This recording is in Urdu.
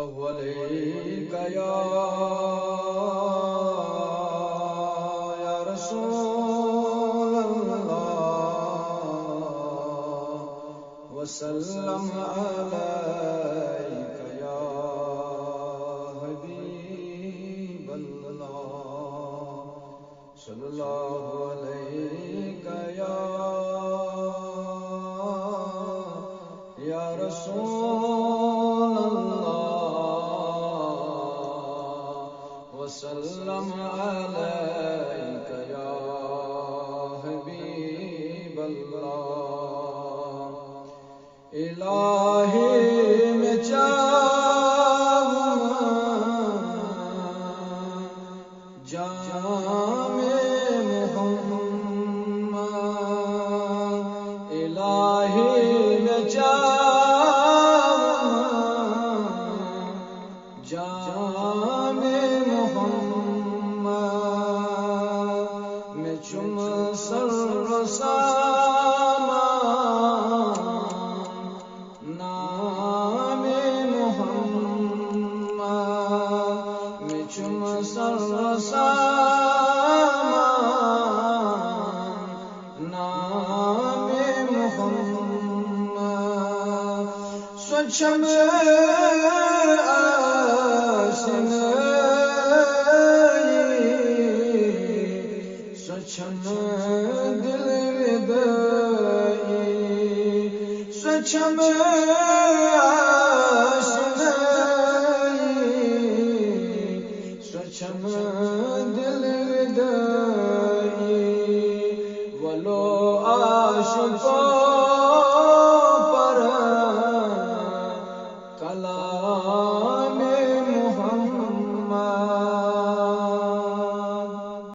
الله عليك يا رسول الله وسلم عليك يا حبيب الله صلى الله عليك يا رسول الله وسلم عليك يا حبيب الله الہی میں چاہوں جام محمد الہی میں چاہوں جام محمد میں چم سر نام محمد میں چم سر نام محمد سوچم